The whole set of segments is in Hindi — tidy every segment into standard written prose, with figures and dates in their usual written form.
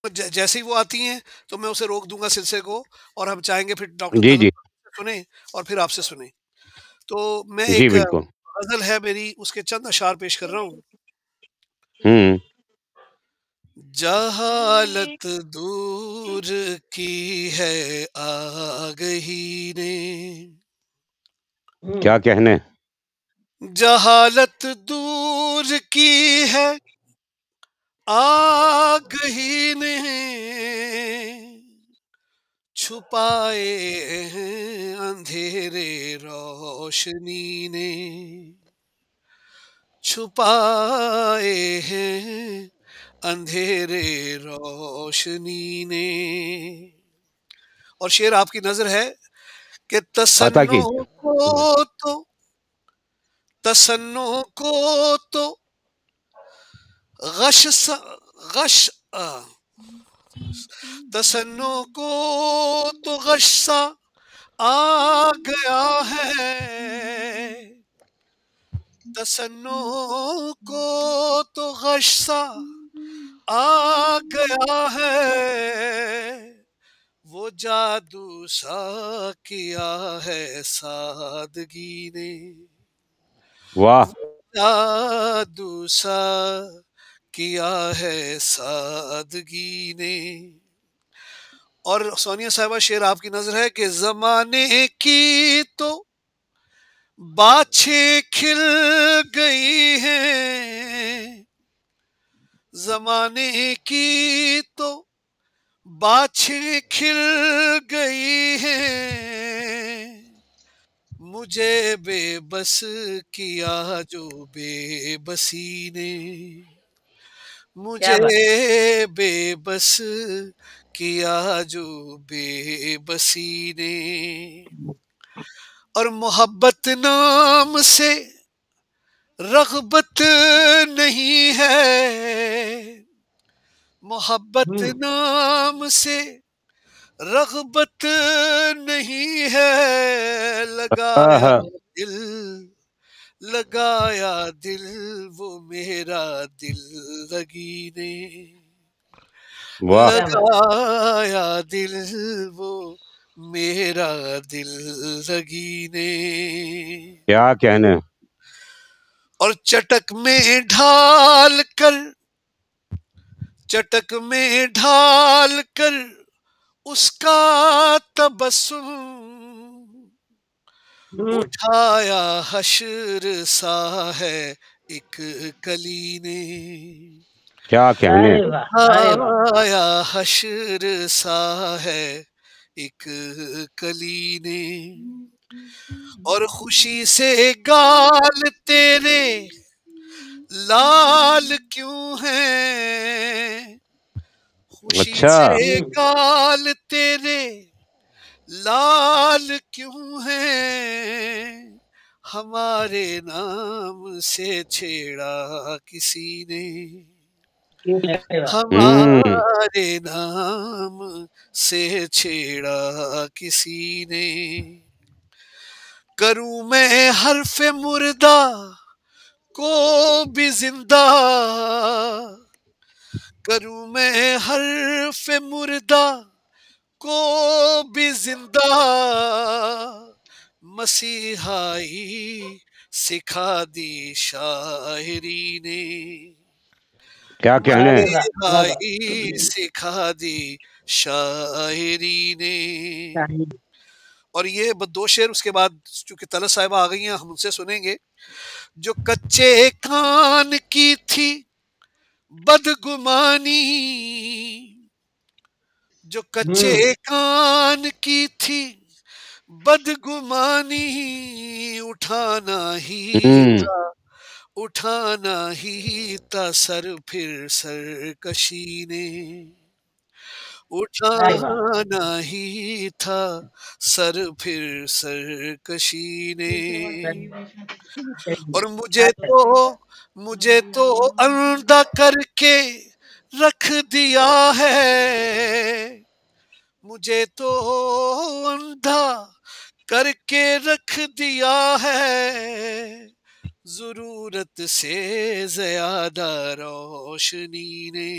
जैसे ही वो आती हैं तो मैं उसे रोक दूंगा सिलसिले को, और हम चाहेंगे फिर डॉक्टर जी, जी। तलत सुने और फिर आपसे सुने। तो मैं जी, एक बिल्कुल। गजल है मेरी, उसके चंद अशार पेश कर रहा हूँ। हुँ। जहालत दूर की है आगही ने, क्या कहने? जहालत दूर की है आगही ने, छुपाए हैं अंधेरे रोशनी ने, छुपाए हैं अंधेरे रोशनी ने। और शेर आपकी नजर है कि अता तसन्नो कीजिए। को तो, तसन्नो को तो गश सा, गश तसन्नो को तो गश सा आ गया है, तसन्नो को तो गश सा आ गया है, वो जादू सा किया है सादगी ने, वाह! वो जादू सा किया है सादगी ने। और सोनिया साहिबा शेर आपकी नजर है कि जमाने की तो बाछें खिल गई हैं, जमाने की तो बाछें खिल गई हैं, मुझे बेबस किया जो बेबसी ने, क्या मुझे बात। बेबस किया जो बेबसी ने। और मोहब्बत नाम से रग़बत नहीं है, मोहब्बत हुँ। नाम से रग़बत नहीं है, लगाया आहा! दिल, लगाया दिल वो मेरा दिल लगी ने, वाह! क्या बात। लगाया दिल वो मेरा दिल लगी ने। क्या कहने? और चटक में ढाल कर, चटक में ढाल कर उसका तबस्सुम, हुँ। उठाया हश्र सा है एक कली ने, क्या कहने? अरे वाह! अरे वाह! उठाया हश्र सा है एक कली ने। और खुशी से गाल तेरे लाल क्यों है, खुशी अच्छा। से हुँ। गाल तेरे लाल क्यों है, हमारे नाम से छेड़ा किसी ने, अरे वाह! हुँ। हमारे नाम से छेड़ा किसी ने। करूं मैं हर्फ मुर्दा को भी जिंदा, करूं मैं हर्फ मुर्दा को भी जिंदा, मसीहाई सिखा दी शायरी ने, क्या कहने? अरे वाह! वाह, वाह! मसीहाई सिखा दी शायरी ने। शायरी। और ये दो शेर उसके बाद चूंकि तलत साहिबा आ गई हैं हम उनसे सुनेंगे। जो कच्चे कान की थी बदगुमानी, जो कच्चे हुँ। कान की थी बदगुमानी, उठाना ही हुँ। था, उठाना ही था सर फिर सरकशी ने, अरे वाह! उठाना ही था सर फिर सरकशी ने। और मुझे तो अंधा करके रख दिया है, मुझे तो अंधा करके रख दिया है, जरूरत से ज्यादा रोशनी ने,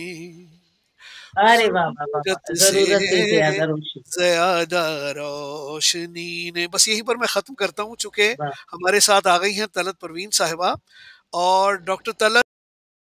अरे वाह वाह वाह वाह, ज़रूरत जरूरत से से ज्यादा रोशनी। ज़्यादा रोशनी ने, बस यहीं पर मैं ख़त्म करता हूँ, चूँकि वाह हमारे साथ आ गई हैं तलत परवीन साहिबा और डॉक्टर तलत